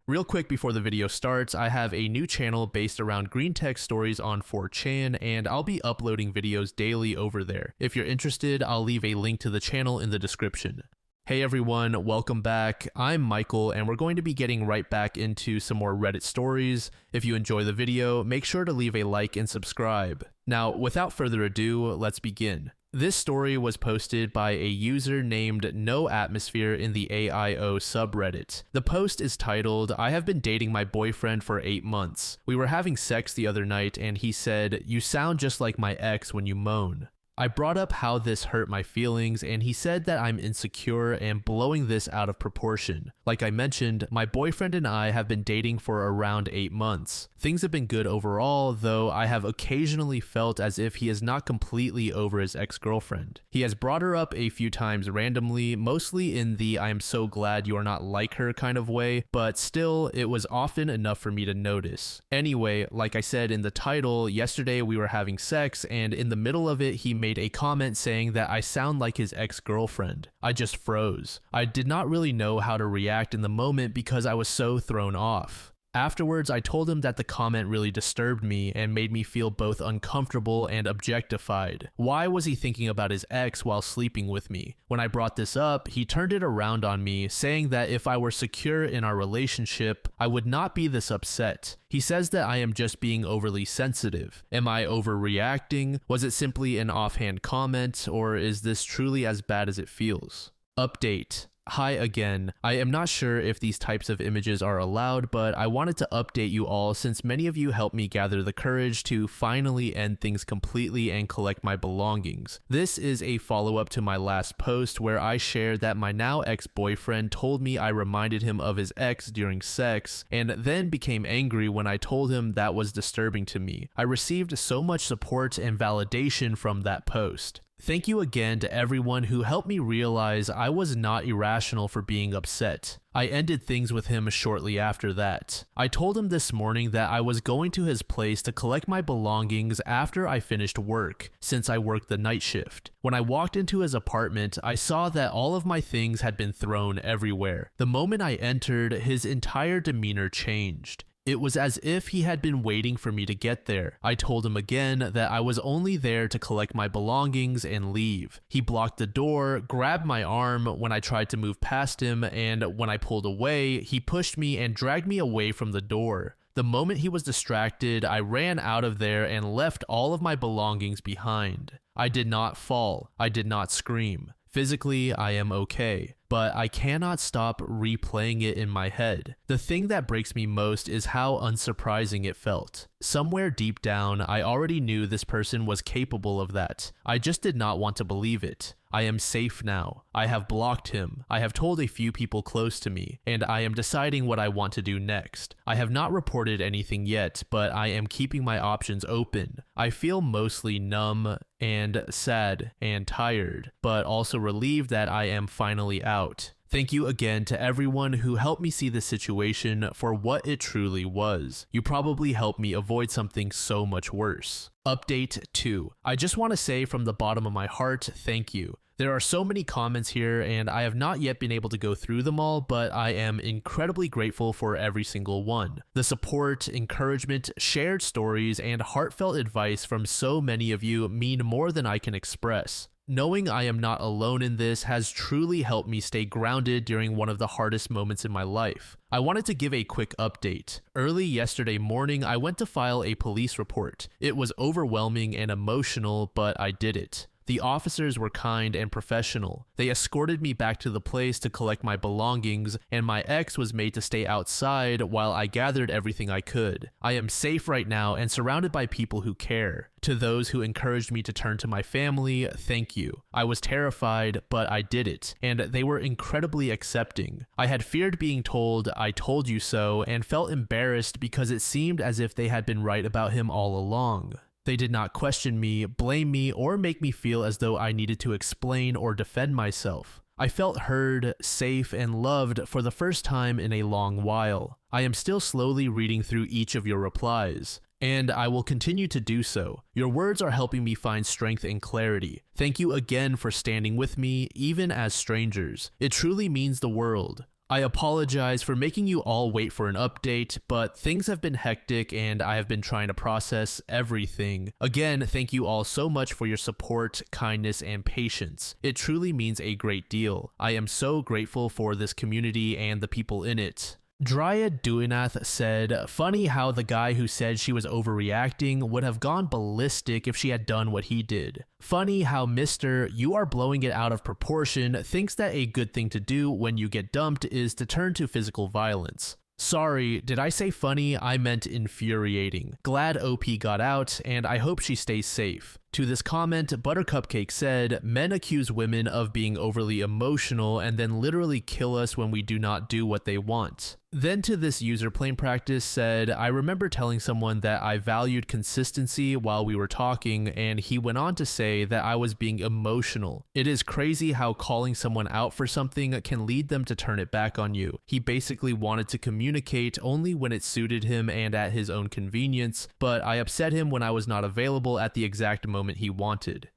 Real quick before the video starts, I have a new channel based around green text stories on 4chan, and I'll be uploading videos daily over there. If you're interested, I'll leave a link to the channel in the description. Hey everyone, welcome back. I'm Michael, and we're going to be getting right back into some more Reddit stories. If you enjoy the video, make sure to leave a like and subscribe. Now, without further ado, let's begin. This story was posted by a user named No Atmosphere in the AIO subreddit. The post is titled, "I have been dating my boyfriend for 8 months. We were having sex the other night and he said, 'You sound just like my ex when you moan.' I brought up how this hurt my feelings and he said that I'm insecure and blowing this out of proportion. Like I mentioned, my boyfriend and I have been dating for around 8 months. Things have been good overall, though I have occasionally felt as if he is not completely over his ex-girlfriend. He has brought her up a few times randomly, mostly in the 'I am so glad you are not like her' kind of way, but still, it was often enough for me to notice. Anyway, like I said in the title, yesterday we were having sex and in the middle of it he made a comment saying that I sound like his ex-girlfriend. I just froze. I did not really know how to react in the moment because I was so thrown off. Afterwards, I told him that the comment really disturbed me and made me feel both uncomfortable and objectified. Why was he thinking about his ex while sleeping with me? When I brought this up, he turned it around on me, saying that if I were secure in our relationship, I would not be this upset. He says that I am just being overly sensitive. Am I overreacting? Was it simply an offhand comment, or is this truly as bad as it feels? Update. Hi again. I am not sure if these types of images are allowed, but I wanted to update you all since many of you helped me gather the courage to finally end things completely and collect my belongings. This is a follow-up to my last post where I shared that my now ex-boyfriend told me I reminded him of his ex during sex, and then became angry when I told him that was disturbing to me. I received so much support and validation from that post. Thank you again to everyone who helped me realize I was not irrational for being upset. I ended things with him shortly after that. I told him this morning that I was going to his place to collect my belongings after I finished work, since I worked the night shift. When I walked into his apartment, I saw that all of my things had been thrown everywhere. The moment I entered, his entire demeanor changed. It was as if he had been waiting for me to get there. I told him again that I was only there to collect my belongings and leave. He blocked the door, grabbed my arm when I tried to move past him, and when I pulled away, he pushed me and dragged me away from the door. The moment he was distracted, I ran out of there and left all of my belongings behind. I did not fall. I did not scream. Physically, I am okay, but I cannot stop replaying it in my head. The thing that breaks me most is how unsurprising it felt. Somewhere deep down, I already knew this person was capable of that. I just did not want to believe it. I am safe now. I have blocked him. I have told a few people close to me, and I am deciding what I want to do next. I have not reported anything yet, but I am keeping my options open. I feel mostly numb and sad and tired, but also relieved that I am finally out. Thank you again to everyone who helped me see the situation for what it truly was. You probably helped me avoid something so much worse. Update 2. I just want to say from the bottom of my heart, thank you. There are so many comments here and I have not yet been able to go through them all, but I am incredibly grateful for every single one. The support, encouragement, shared stories, and heartfelt advice from so many of you mean more than I can express. Knowing I am not alone in this has truly helped me stay grounded during one of the hardest moments in my life. I wanted to give a quick update. Early yesterday morning, I went to file a police report. It was overwhelming and emotional, but I did it. The officers were kind and professional. They escorted me back to the place to collect my belongings, and my ex was made to stay outside while I gathered everything I could. I am safe right now and surrounded by people who care. To those who encouraged me to turn to my family, thank you. I was terrified, but I did it, and they were incredibly accepting. I had feared being told, "I told you so," and felt embarrassed because it seemed as if they had been right about him all along. They did not question me, blame me, or make me feel as though I needed to explain or defend myself. I felt heard, safe, and loved for the first time in a long while. I am still slowly reading through each of your replies, and I will continue to do so. Your words are helping me find strength and clarity. Thank you again for standing with me, even as strangers. It truly means the world. I apologize for making you all wait for an update, but things have been hectic and I have been trying to process everything. Again, thank you all so much for your support, kindness, and patience. It truly means a great deal. I am so grateful for this community and the people in it. Dryad Duinath said, funny how the guy who said she was overreacting would have gone ballistic if she had done what he did. Funny how Mr. You are blowing it out of proportion thinks that a good thing to do when you get dumped is to turn to physical violence. Sorry, did I say funny? I meant infuriating. Glad OP got out, and I hope she stays safe. To this comment, Buttercupcake said, men accuse women of being overly emotional and then literally kill us when we do not do what they want. Then to this user Plain Practice said, I remember telling someone that I valued consistency while we were talking, and he went on to say that I was being emotional. It is crazy how calling someone out for something can lead them to turn it back on you. He basically wanted to communicate only when it suited him and at his own convenience, but I upset him when I was not available at the exact moment he wanted.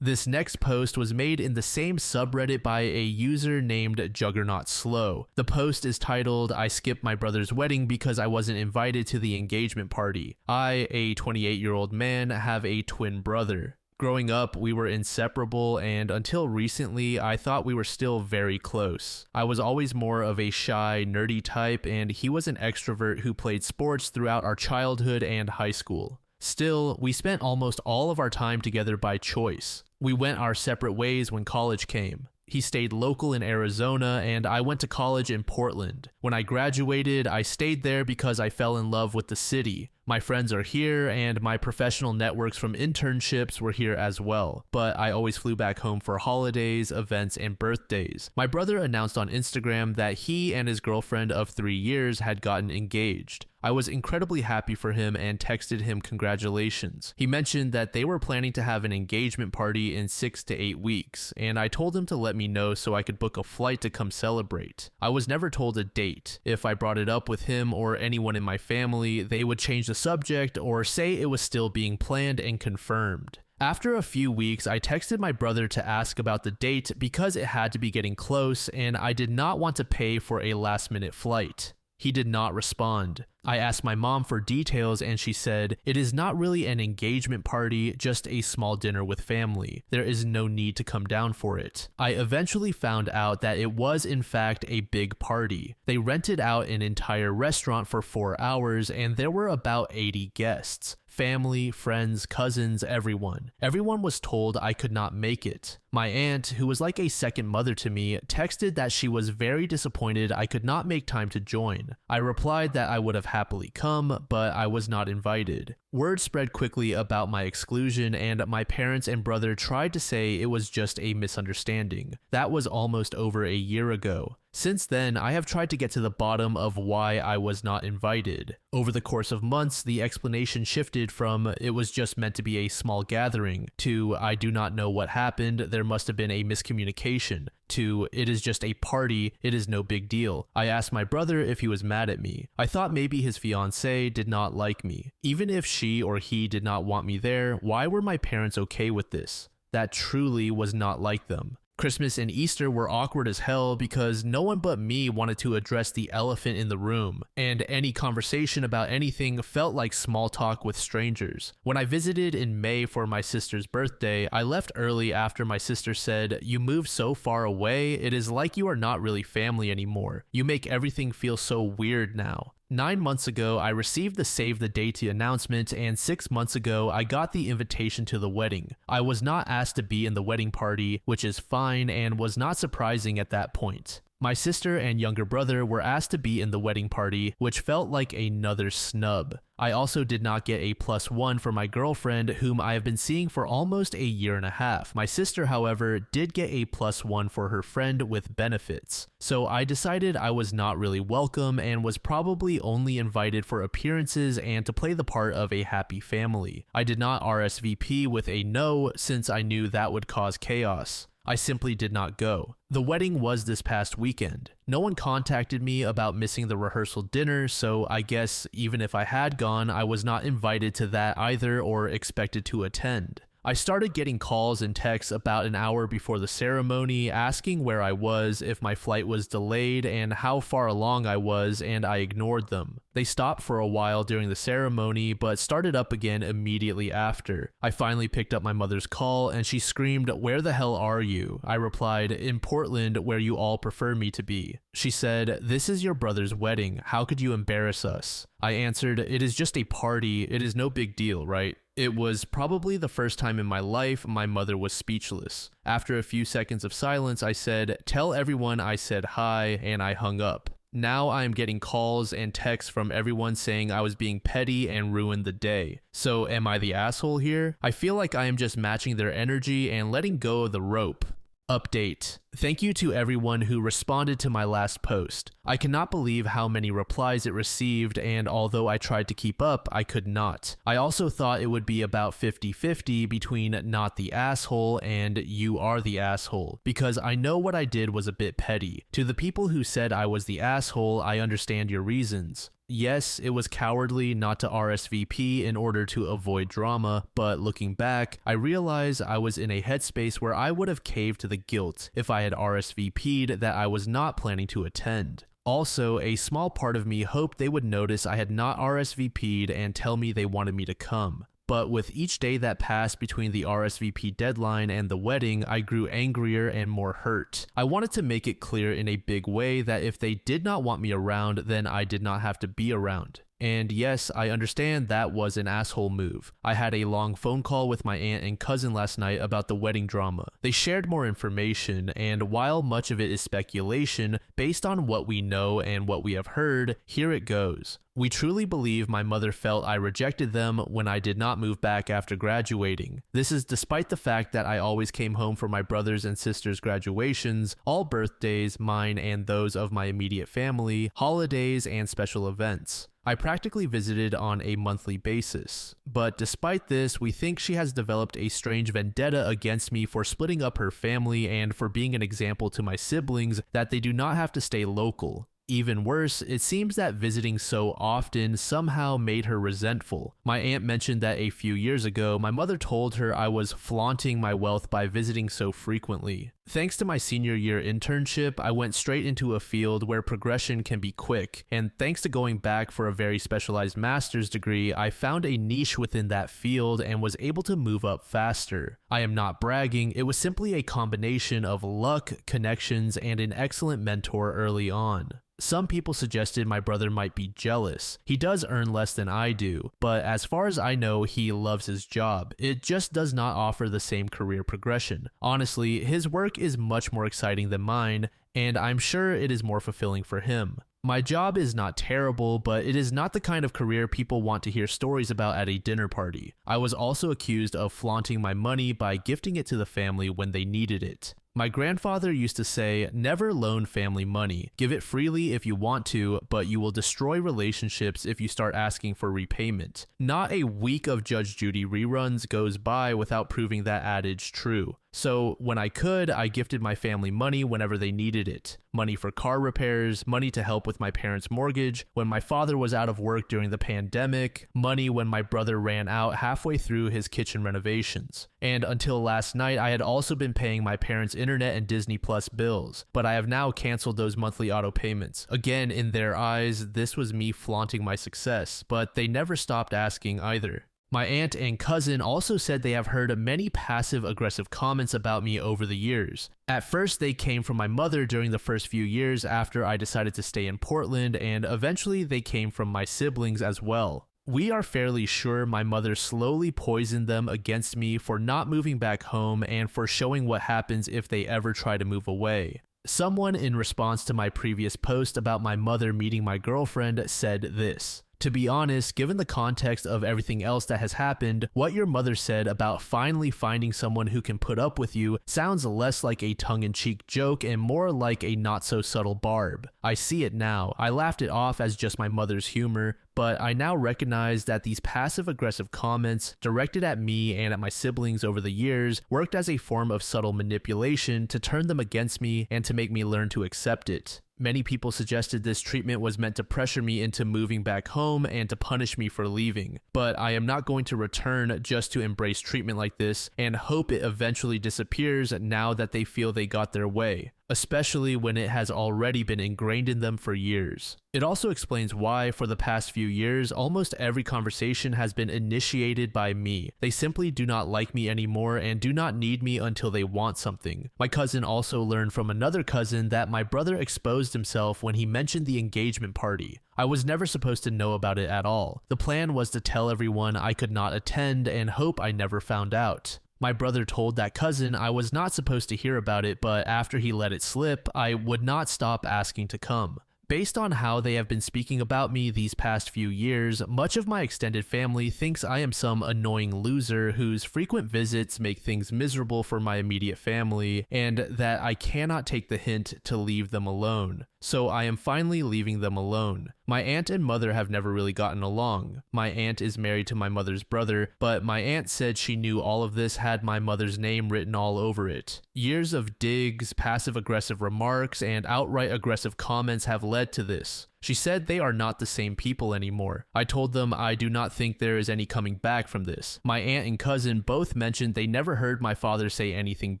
This next post was made in the same subreddit by a user named Juggernaut Slow. The post is titled, I skipped my brother's wedding because I wasn't invited to the engagement party. I, a 28-year-old man, have a twin brother. Growing up, we were inseparable, and until recently, I thought we were still very close. I was always more of a shy, nerdy type, and he was an extrovert who played sports throughout our childhood and high school. Still, we spent almost all of our time together by choice. We went our separate ways when college came. He stayed local in Arizona, and I went to college in Portland. When I graduated, I stayed there because I fell in love with the city. My friends are here, and my professional networks from internships were here as well, but I always flew back home for holidays, events, and birthdays. My brother announced on Instagram that he and his girlfriend of 3 years had gotten engaged. I was incredibly happy for him and texted him congratulations. He mentioned that they were planning to have an engagement party in 6 to 8 weeks, and I told him to let me know so I could book a flight to come celebrate. I was never told a date. If I brought it up with him or anyone in my family, they would change the subject or say it was still being planned and confirmed. After a few weeks, I texted my brother to ask about the date because it had to be getting close and I did not want to pay for a last-minute flight. He did not respond. I asked my mom for details and she said, it is not really an engagement party, just a small dinner with family. There is no need to come down for it. I eventually found out that it was in fact a big party. They rented out an entire restaurant for 4 hours and there were about 80 guests. Family, friends, cousins, everyone. Everyone was told I could not make it. My aunt, who was like a second mother to me, texted that she was very disappointed I could not make time to join. I replied that I would have happily come, but I was not invited. Word spread quickly about my exclusion, and my parents and brother tried to say it was just a misunderstanding. That was almost over a year ago. Since then, I have tried to get to the bottom of why I was not invited. Over the course of months, the explanation shifted from it was just meant to be a small gathering to I do not know what happened, there must have been a miscommunication, to it is just a party, it is no big deal. I asked my brother if he was mad at me. I thought maybe his fiancée did not like me. Even if she or he did not want me there, why were my parents okay with this? That truly was not like them. Christmas and Easter were awkward as hell because no one but me wanted to address the elephant in the room, and any conversation about anything felt like small talk with strangers. When I visited in May for my sister's birthday, I left early after my sister said, "You moved so far away, it is like you are not really family anymore. You make everything feel so weird now." 9 months ago, I received the save the date announcement, and 6 months ago, I got the invitation to the wedding. I was not asked to be in the wedding party, which is fine and was not surprising at that point. My sister and younger brother were asked to be in the wedding party, which felt like another snub. I also did not get a +1 for my girlfriend, whom I have been seeing for almost a year and a half. My sister, however, did get a +1 for her friend with benefits. So I decided I was not really welcome and was probably only invited for appearances and to play the part of a happy family. I did not RSVP with a no since I knew that would cause chaos. I simply did not go. The wedding was this past weekend. No one contacted me about missing the rehearsal dinner, so I guess even if I had gone, I was not invited to that either or expected to attend. I started getting calls and texts about an hour before the ceremony asking where I was, if my flight was delayed, and how far along I was, and I ignored them. They stopped for a while during the ceremony, but started up again immediately after. I finally picked up my mother's call, and she screamed, "Where the hell are you?" I replied, "In Portland, where you all prefer me to be." She said, "This is your brother's wedding. How could you embarrass us?" I answered, "It is just a party. It is no big deal, right?" It was probably the first time in my life my mother was speechless. After a few seconds of silence, I said, "Tell everyone I said hi," and I hung up. Now I am getting calls and texts from everyone saying I was being petty and ruined the day. So am I the asshole here? I feel like I am just matching their energy and letting go of the rope. Update. Thank you to everyone who responded to my last post. I cannot believe how many replies it received, and although I tried to keep up, I could not. I also thought it would be about 50-50 between not the asshole and you are the asshole, because I know what I did was a bit petty. To the people who said I was the asshole, I understand your reasons. Yes, it was cowardly not to RSVP in order to avoid drama, but looking back, I realize I was in a headspace where I would have caved to the guilt if I had RSVP'd that I was not planning to attend. Also, a small part of me hoped they would notice I had not RSVP'd and tell me they wanted me to come. But with each day that passed between the RSVP deadline and the wedding, I grew angrier and more hurt. I wanted to make it clear in a big way that if they did not want me around, then I did not have to be around. And yes, I understand that was an asshole move. I had a long phone call with my aunt and cousin last night about the wedding drama. They shared more information, and while much of it is speculation, based on what we know and what we have heard, here it goes. We truly believe my mother felt I rejected them when I did not move back after graduating. This is despite the fact that I always came home for my brothers and sisters' graduations, all birthdays, mine and those of my immediate family, holidays, and special events. I practically visited on a monthly basis. But despite this, we think she has developed a strange vendetta against me for splitting up her family and for being an example to my siblings that they do not have to stay local. Even worse, it seems that visiting so often somehow made her resentful. My aunt mentioned that a few years ago, my mother told her I was flaunting my wealth by visiting so frequently. Thanks to my senior year internship, I went straight into a field where progression can be quick, and thanks to going back for a very specialized master's degree, I found a niche within that field and was able to move up faster. I am not bragging, it was simply a combination of luck, connections, and an excellent mentor early on. Some people suggested my brother might be jealous. He does earn less than I do, but as far as I know, he loves his job. It just does not offer the same career progression. Honestly, his work is much more exciting than mine, and I'm sure it is more fulfilling for him. My job is not terrible, but it is not the kind of career people want to hear stories about at a dinner party. I was also accused of flaunting my money by gifting it to the family when they needed it. My grandfather used to say, never loan family money. Give it freely if you want to, but you will destroy relationships if you start asking for repayment. Not a week of Judge Judy reruns goes by without proving that adage true. So when I could, I gifted my family money whenever they needed it. Money for car repairs, money to help with my parents' mortgage, when my father was out of work during the pandemic, money when my brother ran out halfway through his kitchen renovations. And until last night, I had also been paying my parents' internet and Disney Plus bills, but I have now canceled those monthly auto payments. Again, in their eyes, this was me flaunting my success, but they never stopped asking either. My aunt and cousin also said they have heard many passive-aggressive comments about me over the years. At first, they came from my mother during the first few years after I decided to stay in Portland, and eventually they came from my siblings as well. We are fairly sure my mother slowly poisoned them against me for not moving back home and for showing what happens if they ever try to move away. Someone in response to my previous post about my mother meeting my girlfriend said this: "To be honest, given the context of everything else that has happened, what your mother said about finally finding someone who can put up with you sounds less like a tongue-in-cheek joke and more like a not-so-subtle barb. I see it now. I laughed it off as just my mother's humor, but I now recognize that these passive-aggressive comments directed at me and at my siblings over the years worked as a form of subtle manipulation to turn them against me and to make me learn to accept it. Many people suggested this treatment was meant to pressure me into moving back home and to punish me for leaving, but I am not going to return just to embrace treatment like this and hope it eventually disappears now that they feel they got their way, especially when it has already been ingrained in them for years. It also explains why, for the past few years, almost every conversation has been initiated by me. They simply do not like me anymore and do not need me until they want something. My cousin also learned from another cousin that my brother exposed himself when he mentioned the engagement party. I was never supposed to know about it at all. The plan was to tell everyone I could not attend and hope I never found out. My brother told that cousin I was not supposed to hear about it, but after he let it slip, I would not stop asking to come. Based on how they have been speaking about me these past few years, much of my extended family thinks I am some annoying loser whose frequent visits make things miserable for my immediate family, and that I cannot take the hint to leave them alone. So I am finally leaving them alone. My aunt and mother have never really gotten along. My aunt is married to my mother's brother, but my aunt said she knew all of this had my mother's name written all over it. Years of digs, passive-aggressive remarks, and outright aggressive comments have led to this. She said they are not the same people anymore. I told them I do not think there is any coming back from this. My aunt and cousin both mentioned they never heard my father say anything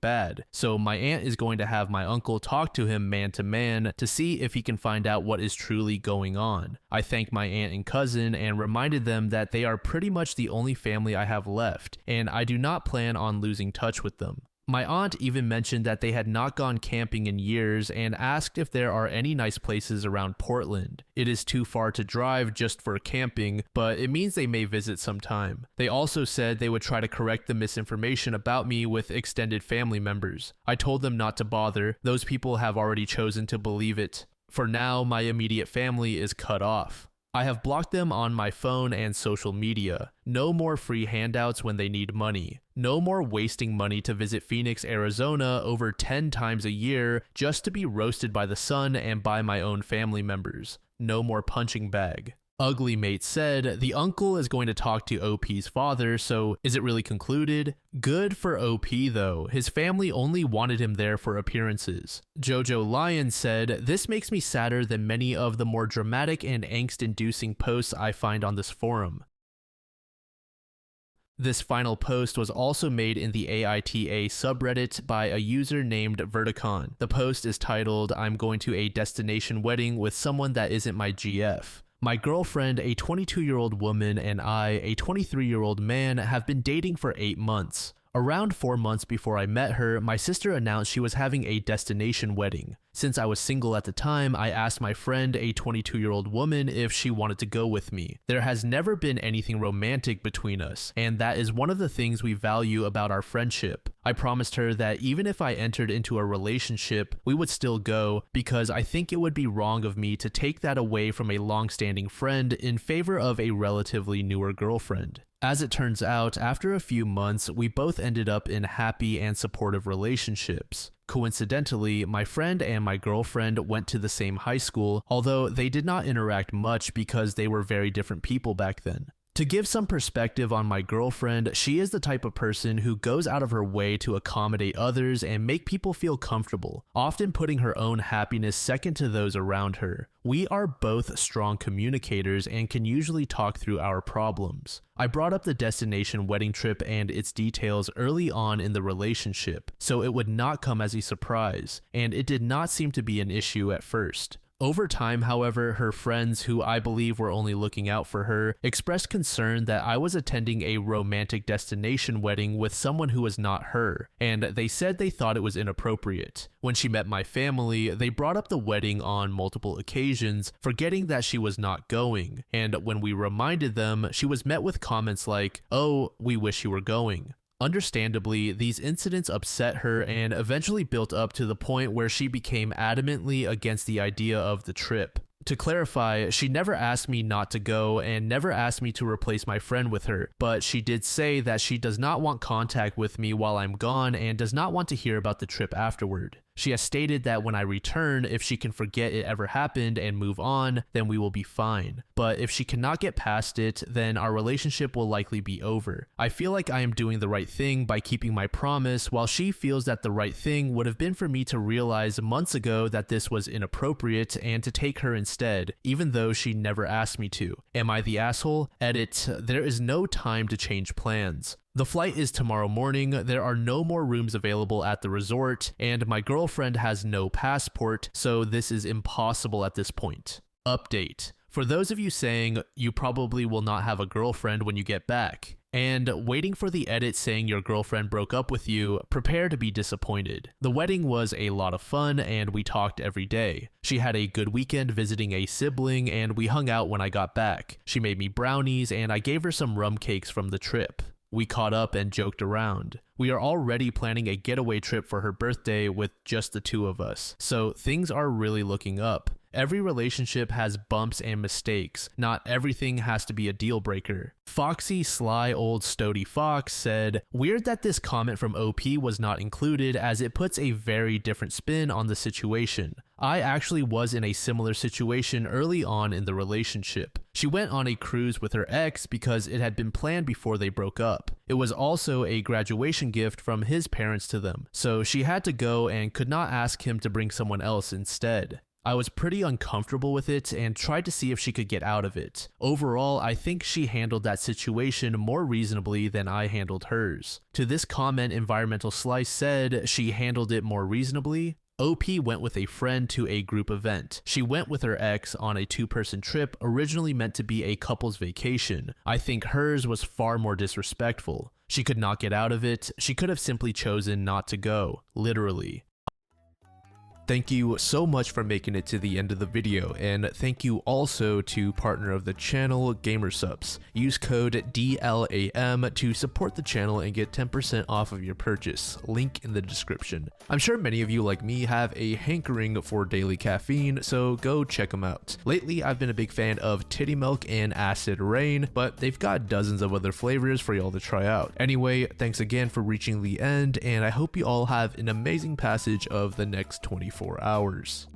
bad, so my aunt is going to have my uncle talk to him man to man to see if he can find out what is truly going on. I thanked my aunt and cousin and reminded them that they are pretty much the only family I have left, and I do not plan on losing touch with them. My aunt even mentioned that they had not gone camping in years and asked if there are any nice places around Portland. It is too far to drive just for camping, but it means they may visit sometime. They also said they would try to correct the misinformation about me with extended family members. I told them not to bother. Those people have already chosen to believe it. For now, my immediate family is cut off. I have blocked them on my phone and social media. No more free handouts when they need money. No more wasting money to visit Phoenix, Arizona over 10 times a year just to be roasted by the sun and by my own family members. No more punching bag. Ugly Mate said the uncle is going to talk to OP's father, so is it really concluded? Good for OP though, his family only wanted him there for appearances. Jojo Lion said, this makes me sadder than many of the more dramatic and angst-inducing posts I find on this forum. This final post was also made in the AITA subreddit by a user named Verticon. The post is titled, I'm going to a destination wedding with someone that isn't my GF. My girlfriend, a 22-year-old woman, and I, a 23-year-old man, have been dating for 8 months. Around 4 months before I met her, my sister announced she was having a destination wedding. Since I was single at the time, I asked my friend, a 22-year-old woman, if she wanted to go with me. There has never been anything romantic between us, and that is one of the things we value about our friendship. I promised her that even if I entered into a relationship, we would still go, because I think it would be wrong of me to take that away from a long-standing friend in favor of a relatively newer girlfriend. As it turns out, after a few months, we both ended up in happy and supportive relationships. Coincidentally, my friend and my girlfriend went to the same high school, although they did not interact much because they were very different people back then. To give some perspective on my girlfriend, she is the type of person who goes out of her way to accommodate others and make people feel comfortable, often putting her own happiness second to those around her. We are both strong communicators and can usually talk through our problems. I brought up the destination wedding trip and its details early on in the relationship, so it would not come as a surprise, and it did not seem to be an issue at first. Over time, however, her friends, who I believe were only looking out for her, expressed concern that I was attending a romantic destination wedding with someone who was not her, and they said they thought it was inappropriate. When she met my family, they brought up the wedding on multiple occasions, forgetting that she was not going, and when we reminded them, she was met with comments like, "Oh, we wish you were going." Understandably, these incidents upset her and eventually built up to the point where she became adamantly against the idea of the trip. To clarify, she never asked me not to go and never asked me to replace my friend with her, but she did say that she does not want contact with me while I'm gone and does not want to hear about the trip afterward. She has stated that when I return, if she can forget it ever happened and move on, then we will be fine. But if she cannot get past it, then our relationship will likely be over. I feel like I am doing the right thing by keeping my promise, while she feels that the right thing would have been for me to realize months ago that this was inappropriate and to take her instead, even though she never asked me to. Am I the asshole? Edit, there is no time to change plans. The flight is tomorrow morning, there are no more rooms available at the resort, and my girlfriend has no passport, so this is impossible at this point. Update. For those of you saying you probably will not have a girlfriend when you get back, and waiting for the edit saying your girlfriend broke up with you, prepare to be disappointed. The wedding was a lot of fun and we talked every day. She had a good weekend visiting a sibling and we hung out when I got back. She made me brownies and I gave her some rum cakes from the trip. We caught up and joked around. We are already planning a getaway trip for her birthday with just the two of us, so things are really looking up. Every relationship has bumps and mistakes. Not everything has to be a deal breaker. Foxy Sly Old Stody Fox said, "Weird that this comment from OP was not included as it puts a very different spin on the situation. I actually was in a similar situation early on in the relationship. She went on a cruise with her ex because it had been planned before they broke up. It was also a graduation gift from his parents to them, so she had to go and could not ask him to bring someone else instead. I was pretty uncomfortable with it and tried to see if she could get out of it. Overall, I think she handled that situation more reasonably than I handled hers." To this comment, Environmental Slice said she handled it more reasonably. OP went with a friend to a group event. She went with her ex on a two-person trip originally meant to be a couple's vacation. I think hers was far more disrespectful. She could not get out of it. She could have simply chosen not to go, literally. Thank you so much for making it to the end of the video, and thank you also to partner of the channel, Gamersupps. Use code DLAM to support the channel and get 10% off of your purchase, link in the description. I'm sure many of you like me have a hankering for daily caffeine, so go check them out. Lately, I've been a big fan of Titty Milk and Acid Rain, but they've got dozens of other flavors for y'all to try out. Anyway, thanks again for reaching the end, and I hope you all have an amazing passage of the next 24 hours.